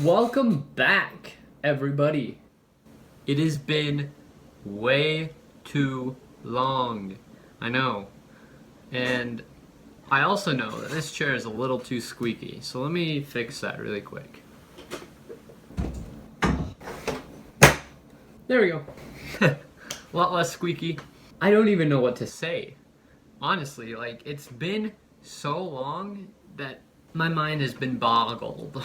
Welcome back, everybody. It has been way too long. I know. And I also know that this chair is a little too squeaky, so let me fix that really quick. There we go. A lot less squeaky. I don't even know what to say. Honestly, like, it's been so long that my mind has been boggled.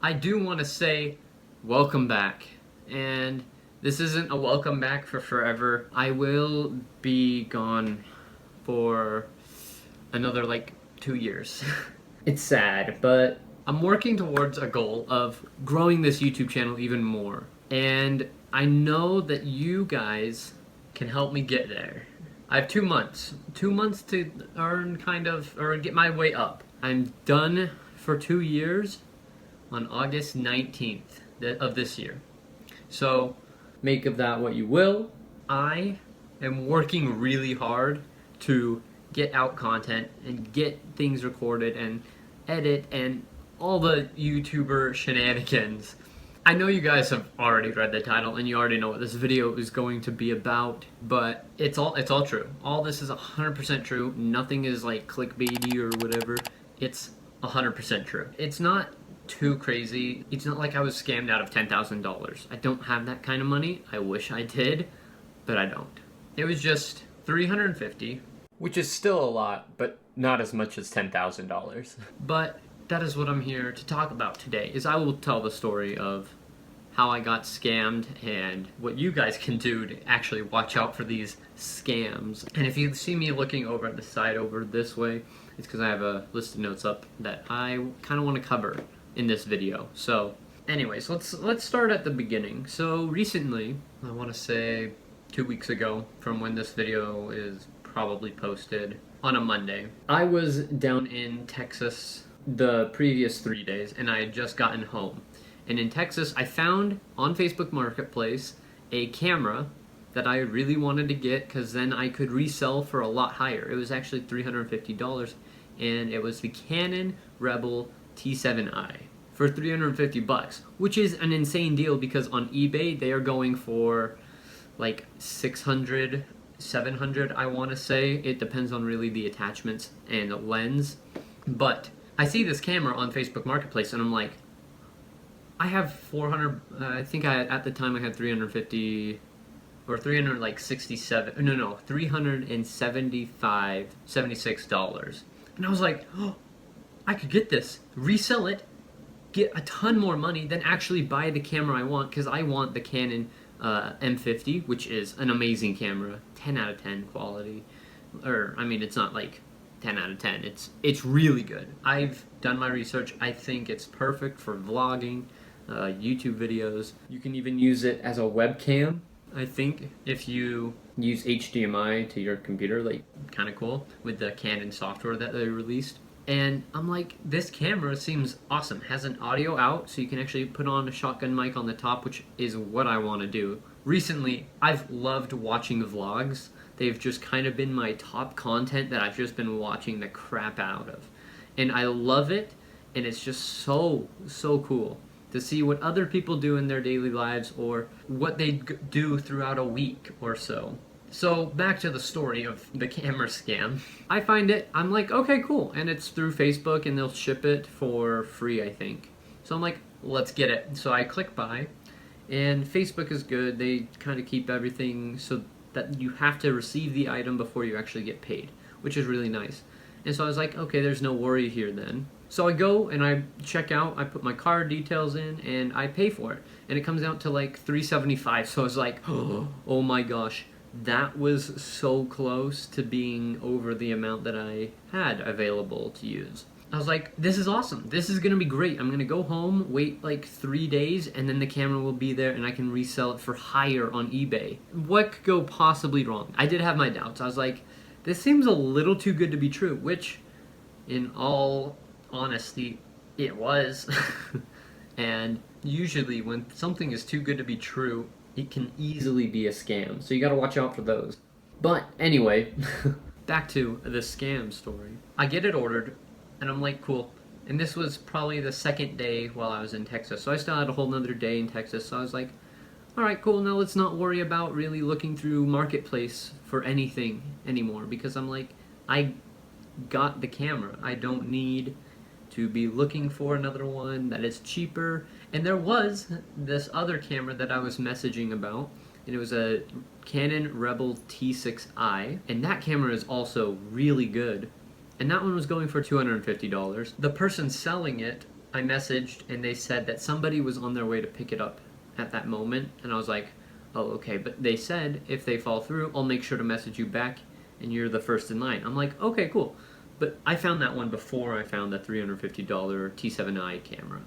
I do want to say welcome back, and this isn't a welcome back for forever. I will be gone for another 2 years. It's sad, but I'm working towards a goal of growing this YouTube channel even more, and I know that you guys can help me get there. I have 2 months. 2 months to earn or get my way up. I'm done for 2 years on August 19th of this year. So make of that what you will. I am working really hard to get out content and get things recorded and edit and all the YouTuber shenanigans. I know you guys have already read the title and you already know what this video is going to be about, but it's all true. All this is 100% true. Nothing is clickbaity or whatever. It's 100% true. It's not too crazy. It's not like I was scammed out of $10,000. I don't have that kind of money. I wish I did, but I don't. It was just $350, which is still a lot, but not as much as $10,000. But that is what I'm here to talk about today, is I will tell the story of how I got scammed and what you guys can do to actually watch out for these scams. And if you see me looking over at the side over this way, it's because I have a list of notes up that I kind of want to cover in this video. So anyways, let's start at the beginning. So recently, I want to say 2 weeks ago from when this video is probably posted, on a Monday, I was down in Texas the previous 3 days, and I had just gotten home. And in Texas, I found on Facebook Marketplace a camera that I really wanted to get, because then I could resell for a lot higher. It was actually $350, and it was the Canon Rebel T7i for 350 bucks, which is an insane deal because on eBay they are going for like 600, 700, I want to say. It depends on really the attachments and the lens. But I see this camera on Facebook Marketplace and I'm like, I have 400, I think at the time I had 350 or 367, no, $375, $76. And I was like, oh, I could get this, resell it, get a ton more money, then actually buy the camera I want, because I want the Canon M50, which is an amazing camera, 10 out of 10 quality. Or, I mean, it's not like 10 out of 10, it's really good. I've done my research. I think it's perfect for vlogging, YouTube videos. You can even use it as a webcam, I think, if you use HDMI to your computer, kind of cool, with the Canon software that they released. And I'm like, this camera seems awesome. Has an audio out, so you can actually put on a shotgun mic on the top, which is what I want to do. Recently, I've loved watching vlogs. They've just kind of been my top content that I've just been watching the crap out of. And I love it, and it's just so cool to see what other people do in their daily lives or what they do throughout a week or so. So back to the story of the camera scam. I find it, I'm like, okay, cool. And it's through Facebook and they'll ship it for free, I think. So I'm like, let's get it. So I click buy, and Facebook is good. They kind of keep everything so that you have to receive the item before you actually get paid, which is really nice. And so I was like, okay, there's no worry here then. So I go and I check out, I put my card details in, and I pay for it. And it comes out to like $375. So I was like, oh my gosh. That was so close to being over the amount that I had available to use. I was like, this is awesome. This is going to be great. I'm going to go home, wait 3 days, and then the camera will be there and I can resell it for higher on eBay. What could go possibly wrong? I did have my doubts. I was like, this seems a little too good to be true, which, in all honesty, it was. And usually when something is too good to be true, it can easily be a scam, so you gotta watch out for those. But anyway, back to the scam story. I get it ordered, and I'm like, cool. And this was probably the second day while I was in Texas. So I still had a whole nother day in Texas. So I was like, all right, cool. Now let's not worry about really looking through Marketplace for anything anymore, because I'm like, I got the camera. I don't need to be looking for another one that is cheaper. And there was this other camera that I was messaging about, and it was a Canon Rebel T6i, and that camera is also really good. And that one was going for $250. The person selling it, I messaged, and they said that somebody was on their way to pick it up at that moment, and I was like, oh, okay. But they said if they fall through, I'll make sure to message you back, and you're the first in line. I'm like, okay, cool. But I found that one before I found the $350 T7i camera.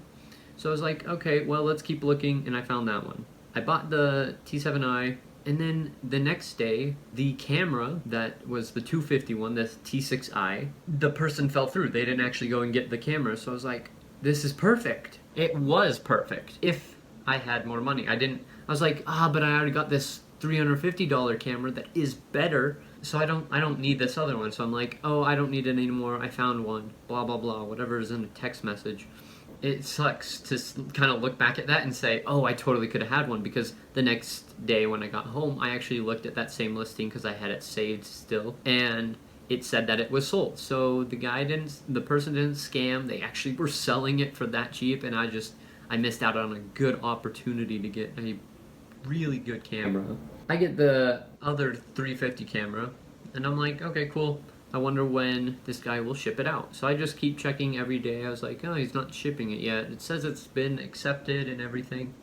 So I was like, okay, well, let's keep looking, and I found that one. I bought the T7i, and then the next day, the camera that was the 250 one, the T6i, the person fell through. They didn't actually go and get the camera, so I was like, this is perfect. It was perfect. If I had more money. I was like, but I already got this $350 camera that is better, so I don't need this other one. So I'm like, oh, I don't need it anymore. I found one. Blah, blah, blah. Whatever is in a text message. It sucks to kind of look back at that and say, oh, I totally could have had one, because the next day when I got home, I actually looked at that same listing because I had it saved still, and it said that it was sold. So the person didn't scam. They actually were selling it for that cheap, and I missed out on a good opportunity to get a really good camera. I get the other 350 camera, and I'm like, okay, cool. I wonder when this guy will ship it out. So I just keep checking every day. I was like, oh, he's not shipping it yet. It says it's been accepted and everything,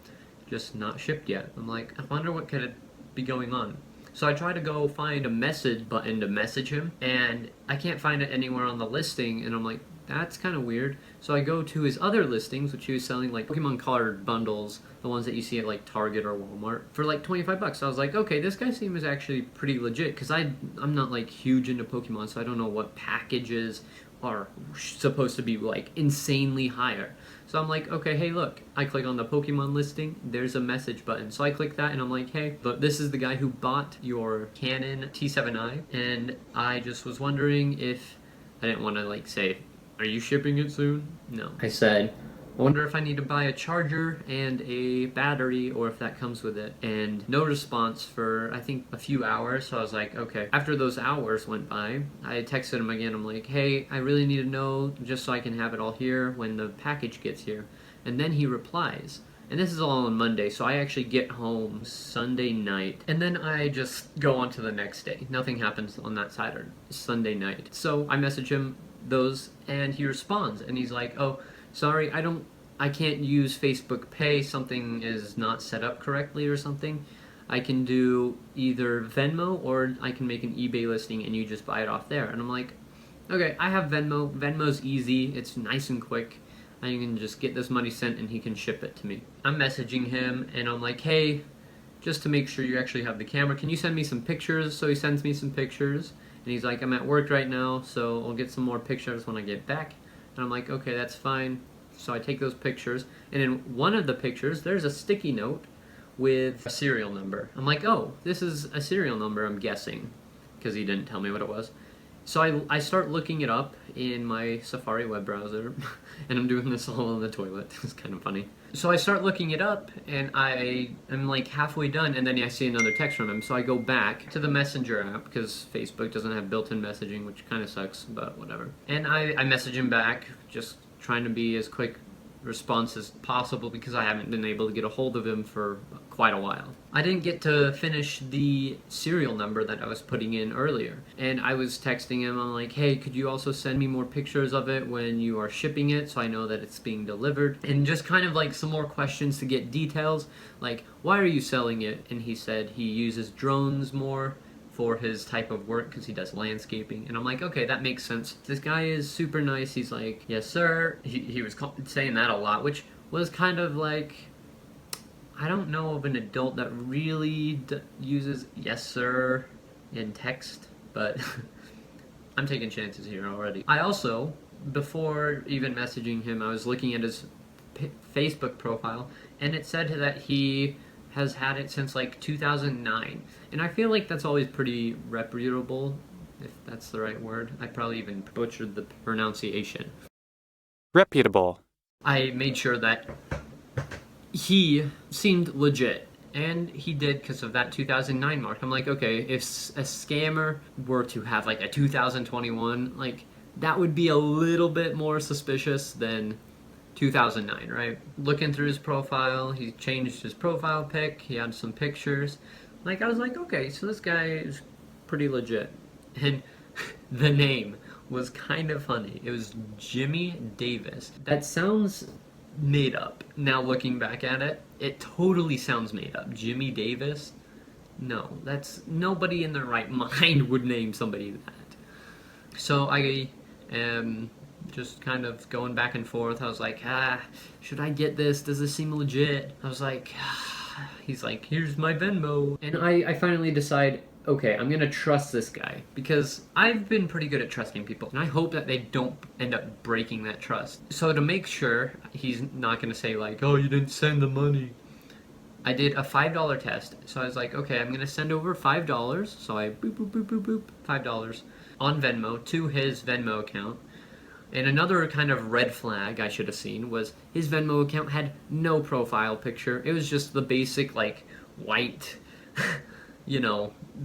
just not shipped yet. I'm like, I wonder what could be going on. So I try to go find a message button to message him, and I can't find it anywhere on the listing, and I'm like, that's kind of weird. So I go to his other listings, which he was selling like Pokemon card bundles, the ones that you see at like Target or Walmart, for like 25 bucks. So I was like, okay, this guy seems actually pretty legit, because I'm not like huge into Pokemon, so I don't know what packages are supposed to be like insanely higher. So I'm like, okay, hey, look, I click on the Pokemon listing, there's a message button. So I click that, and I'm like, hey, but this is the guy who bought your Canon T7i, and I just was wondering if, I didn't want to like say, are you shipping it soon? No. I said, I wonder if I need to buy a charger and a battery, or if that comes with it. And no response for, I think, a few hours. So I was like, okay. After those hours went by, I texted him again. I'm like, hey, I really need to know just so I can have it all here when the package gets here. And then he replies. And this is all on Monday, so I actually get home Sunday night. And then I just go on to the next day. Nothing happens on that Saturday, Sunday night. So I message him those, and he responds, and he's like, oh, sorry, I can't use Facebook Pay, something is not set up correctly or something. I can do either Venmo, or I can make an eBay listing and you just buy it off there. And I'm like, okay, I have Venmo. Venmo's easy, it's nice and quick. I can just get this money sent and he can ship it to me. I'm messaging him and I'm like, hey, just to make sure you actually have the camera, can you send me some pictures? So he sends me some pictures. And he's like, I'm at work right now, so I'll get some more pictures when I get back. And I'm like, okay, that's fine. So I take those pictures, and in one of the pictures, there's a sticky note with a serial number. I'm like, oh, this is a serial number, I'm guessing, because he didn't tell me what it was. So I start looking it up in my Safari web browser, and I'm doing this all on the toilet. It's kind of funny. So I start looking it up, and I am like halfway done, and then I see another text from him. So I go back to the Messenger app, because Facebook doesn't have built-in messaging, which kind of sucks, but whatever. And I message him back, just trying to be as quick response as possible, because I haven't been able to get a hold of him for quite a while. I didn't get to finish the serial number that I was putting in earlier, and I was texting him. I'm like, hey, could you also send me more pictures of it when you are shipping it, so I know that it's being delivered, and just kind of like some more questions to get details, like, why are you selling it? And he said he uses drones more for his type of work, because he does landscaping. And I'm like, okay, that makes sense. This guy is super nice. He's like, yes sir. He was saying that a lot, which was kind of like, I don't know of an adult that really uses yes sir in text, but I'm taking chances here already. I also, before even messaging him, I was looking at his Facebook profile, and it said that he has had it since like 2009, and I feel like that's always pretty reputable, if that's the right word. I probably even butchered the pronunciation. reputable. I made sure that he seemed legit. And he did because of that 2009 mark. I'm like, okay, if a scammer were to have like a 2021, like that would be a little bit more suspicious than 2009, right? Looking through his profile, he changed his profile pic. He had some pictures. Like I was like, okay, so this guy is pretty legit. And the name was kind of funny. It was Jimmy Davis. That sounds made up. Now looking back at it, it totally sounds made up. Jimmy Davis? No, that's nobody in their right mind would name somebody that. So I am just kind of going back and forth. I was like, should I get this? Does this seem legit? I was like, he's like, here's my Venmo. And I finally decide, okay, I'm gonna trust this guy because I've been pretty good at trusting people, and I hope that they don't end up breaking that trust. So to make sure he's not gonna say like, oh, you didn't send the money, I did a $5 test. So I was like, okay, I'm gonna send over $5. So I boop boop boop boop boop $5 on Venmo to his Venmo account. And another kind of red flag I should have seen was his Venmo account had no profile picture. It was just the basic like white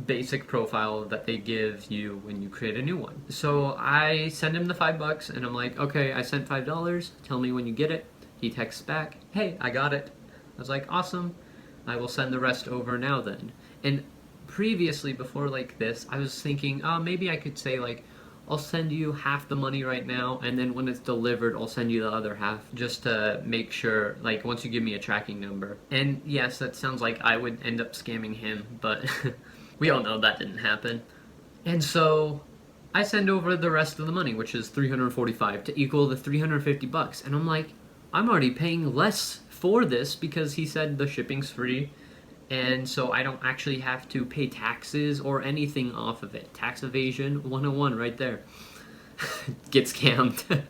basic profile that they give you when you create a new one. So I send him the $5 and I'm like, okay, I sent $5. Tell me when you get it. He texts back, hey, I got it. I was like, awesome. I will send the rest over now then. And previously, before like this, I was thinking, oh, maybe I could say like, I'll send you half the money right now, and then when it's delivered, I'll send you the other half, just to make sure, like, once you give me a tracking number. And yes, that sounds like I would end up scamming him, but we all know that didn't happen. And so I send over the rest of the money, which is $345 to equal the $350. And I'm like, I'm already paying less for this because he said the shipping's free. And so I don't actually have to pay taxes or anything off of it. Tax evasion 101 right there. Get scammed.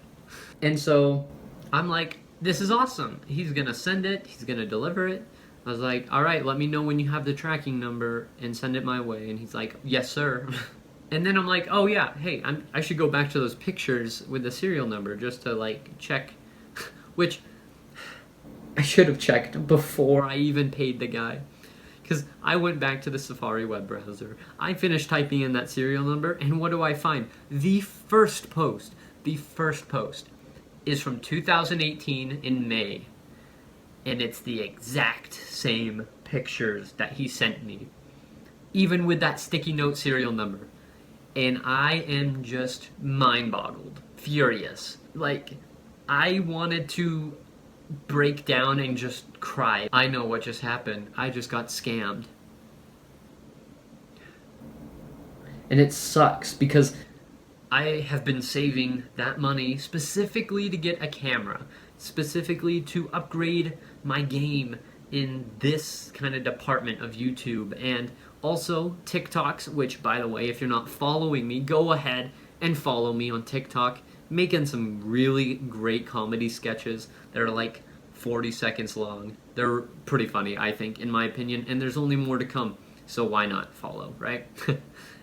And so I'm like, this is awesome. He's gonna send it, he's gonna deliver it. I was like, all right, let me know when you have the tracking number and send it my way. And he's like, yes, sir. And then I'm like, oh yeah, hey, I should go back to those pictures with the serial number just to like check, which I should have checked before I even paid the guy. Because I went back to the Safari web browser. I finished typing in that serial number, and what do I find? The first post is from 2018 in May. And it's the exact same pictures that he sent me. Even with that sticky note serial number. And I am just mind-boggled. Furious. Like, I wanted to break down and just cry. I know what just happened. I just got scammed. And it sucks because I have been saving that money specifically to get a camera, specifically to upgrade my game in this kind of department of YouTube, and also TikToks, which, by the way, if you're not following me, go ahead and follow me on TikTok. Making some really great comedy sketches that are like 40 seconds long. They're pretty funny, I think, in my opinion, and there's only more to come, so why not follow, right?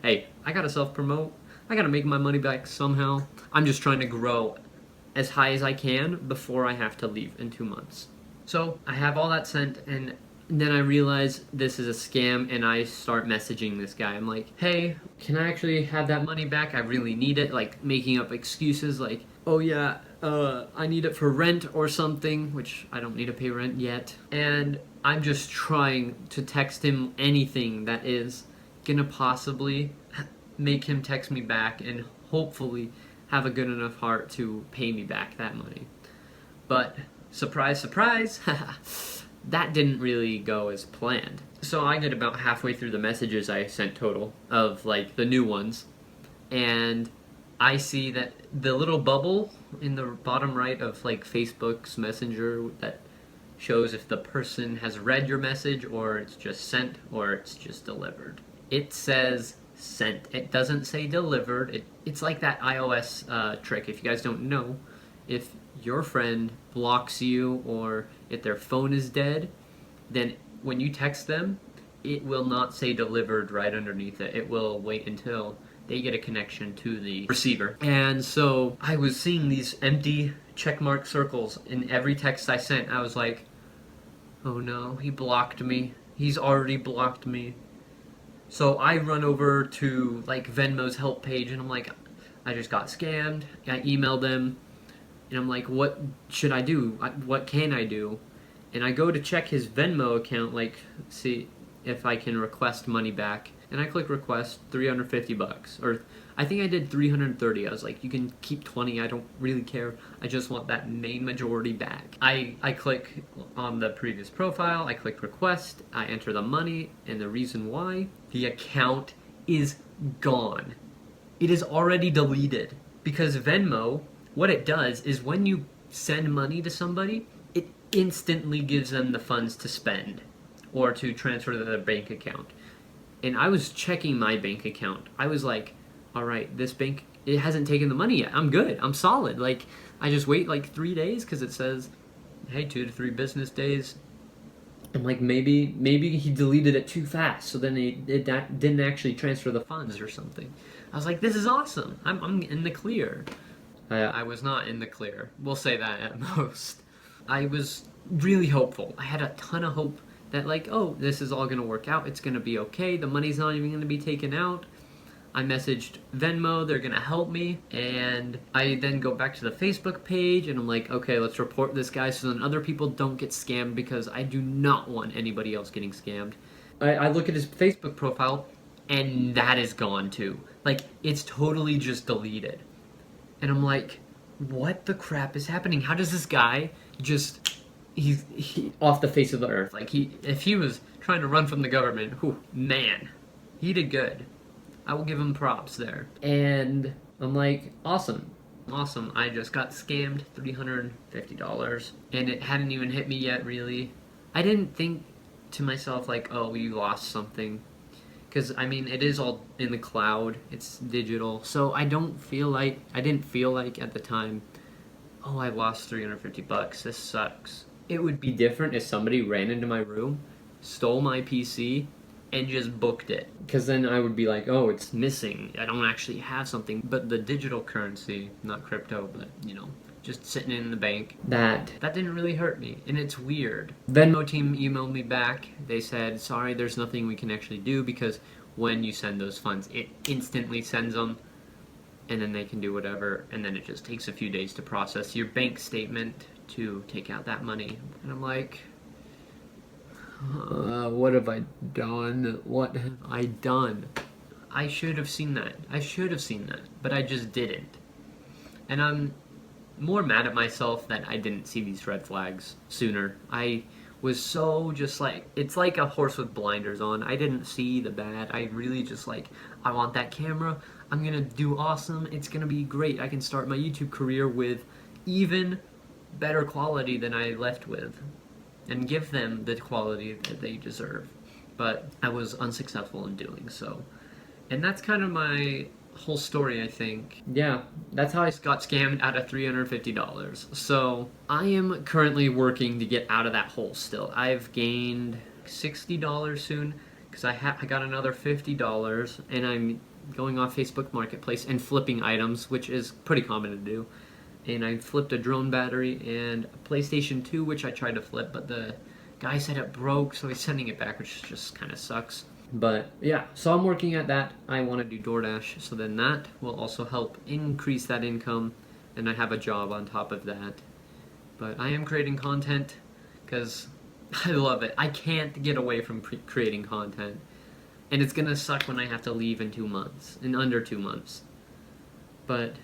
Hey, I gotta self-promote. I gotta make my money back somehow. I'm just trying to grow as high as I can before I have to leave in 2 months. So I have all that sent, and then I realize this is a scam, and I start messaging this guy. I'm like, hey, can I actually have that money back? I really need it. Like, making up excuses like, oh yeah, I need it for rent or something, which I don't need to pay rent yet. And I'm just trying to text him anything that is gonna possibly make him text me back and hopefully have a good enough heart to pay me back that money. But surprise, surprise, that didn't really go as planned. So I get about halfway through the messages I sent total of like the new ones, and I see that the little bubble in the bottom right of like Facebook's Messenger that shows if the person has read your message or it's just sent or it's just delivered. It says sent. It doesn't say delivered. It's like that iOS trick. If you guys don't know, if your friend blocks you or if their phone is dead, then when you text them, it will not say delivered right underneath it. It will wait until they get a connection to the receiver. And so I was seeing these empty checkmark circles in every text I sent. I was like, oh no, he blocked me. He's already blocked me. So I run over to like Venmo's help page and I'm like, I just got scammed. I emailed them and I'm like, what should I do? What can I do? And I go to check his Venmo account, like see if I can request money back. And I click request, $350. Or I think I did 330. I was like, you can keep 20, I don't really care. I just want that main majority back. I click on the previous profile, I click request, I enter the money, and the reason why, the account is gone. It is already deleted. Because Venmo, what it does is when you send money to somebody, it instantly gives them the funds to spend or to transfer to their bank account. And I was checking my bank account. I was like, all right, this bank, it hasn't taken the money yet. I'm good. I'm solid. Like, I just wait like 3 days because it says, hey, 2 to 3 business days. I'm like, maybe he deleted it too fast, so then it didn't actually transfer the funds or something. I was like, this is awesome. I'm in the clear. I was not in the clear. We'll say that at most. I was really hopeful. I had a ton of hope that like, oh, this is all going to work out. It's going to be okay. The money's not even going to be taken out. I messaged Venmo. They're going to help me. And I then go back to the Facebook page and I'm like, okay, let's report this guy so then other people don't get scammed because I do not want anybody else getting scammed. I look at his Facebook profile and that is gone too. Like, it's totally just deleted. And I'm like, what the crap is happening? How does this guy just, he's off the face of the earth. Like, if he was trying to run from the government, whew, man, he did good. I will give him props there. And I'm like, awesome. I just got scammed, $350. And it hadn't even hit me yet, really. I didn't think to myself, like, oh, you lost something. Because, I mean, it is all in the cloud. It's digital. So I didn't feel like at the time, oh, I lost $350. This sucks. It would be different if somebody ran into my room, stole my PC, and just booked it. Because then I would be like, oh, it's missing. I don't actually have something. But the digital currency, not crypto, but, you know, just sitting in the bank, that didn't really hurt me. And it's weird. Venmo team emailed me back. They said, sorry, there's nothing we can actually do because when you send those funds, it instantly sends them. And then they can do whatever. And then it just takes a few days to process your bank statement to take out that money. And I'm like, what have I done? What have I done? I should have seen that. But I just didn't. And I'm more mad at myself that I didn't see these red flags sooner. I was so just like, it's like a horse with blinders on. I didn't see the bad. I really just like, I want that camera. I'm gonna do awesome. It's gonna be great. I can start my YouTube career with even better quality than I left with and give them the quality that they deserve. But I was unsuccessful in doing so. And that's kind of my whole story, I think. Yeah, that's how I got scammed out of $350. So I am currently working to get out of that hole still. I've gained $60 soon because I got another $50 and I'm going on Facebook Marketplace and flipping items, which is pretty common to do. And I flipped a drone battery and a PlayStation 2, which I tried to flip, but the guy said it broke, so he's sending it back, which just kind of sucks. But yeah, so I'm working at that. I want to do DoorDash, so then that will also help increase that income, and I have a job on top of that. But I am creating content because I love it. I can't get away from creating content. And it's gonna suck when I have to leave in 2 months, in under 2 months. But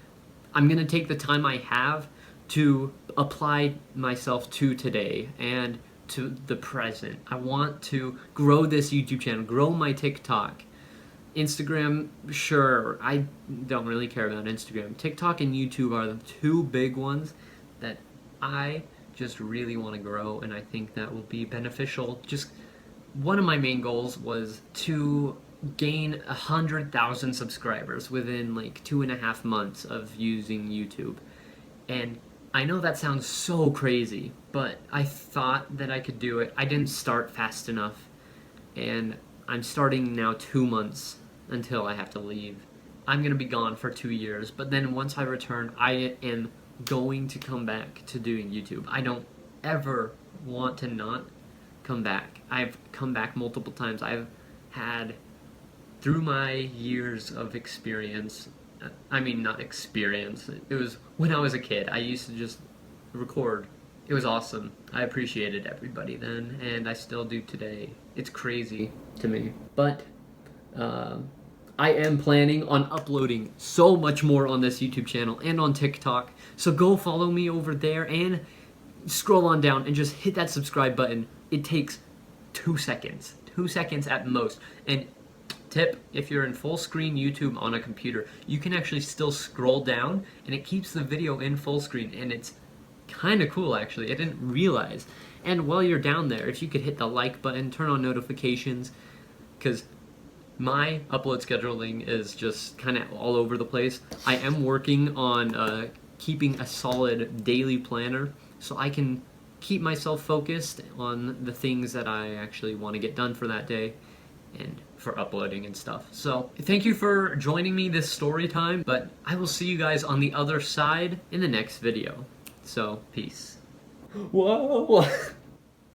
I'm gonna take the time I have to apply myself to today and to the present. I want to grow this YouTube channel, grow my TikTok. Instagram, sure, I don't really care about Instagram. TikTok and YouTube are the two big ones that I just really want to grow, and I think that will be beneficial. Just one of my main goals was to gain 100,000 subscribers within like 2.5 months of using YouTube. And I know that sounds so crazy, but I thought that I could do it. I didn't start fast enough, and I'm starting now 2 months until I have to leave. I'm gonna be gone for 2 years, but then once I return, I am going to come back to doing YouTube. I don't ever want to not come back. I've come back multiple times. I've had, through my years of experience, I mean, not experience, it was when I was a kid. I used to just record. It was awesome. I appreciated everybody then, and I still do today. It's crazy to me. But I am planning on uploading so much more on this YouTube channel and on TikTok. So go follow me over there and scroll on down and just hit that subscribe button. It takes 2 seconds. 2 seconds at most. And tip, if you're in full screen YouTube on a computer, you can actually still scroll down and it keeps the video in full screen, and it's kind of cool actually. I didn't realize. And while you're down there, if you could hit the like button, turn on notifications, because my upload scheduling is just kind of all over the place. I am working on keeping a solid daily planner so I can keep myself focused on the things that I actually want to get done for that day and for uploading and stuff. So thank you for joining me this story time, but I will see you guys on the other side in the next video. So peace. Whoa!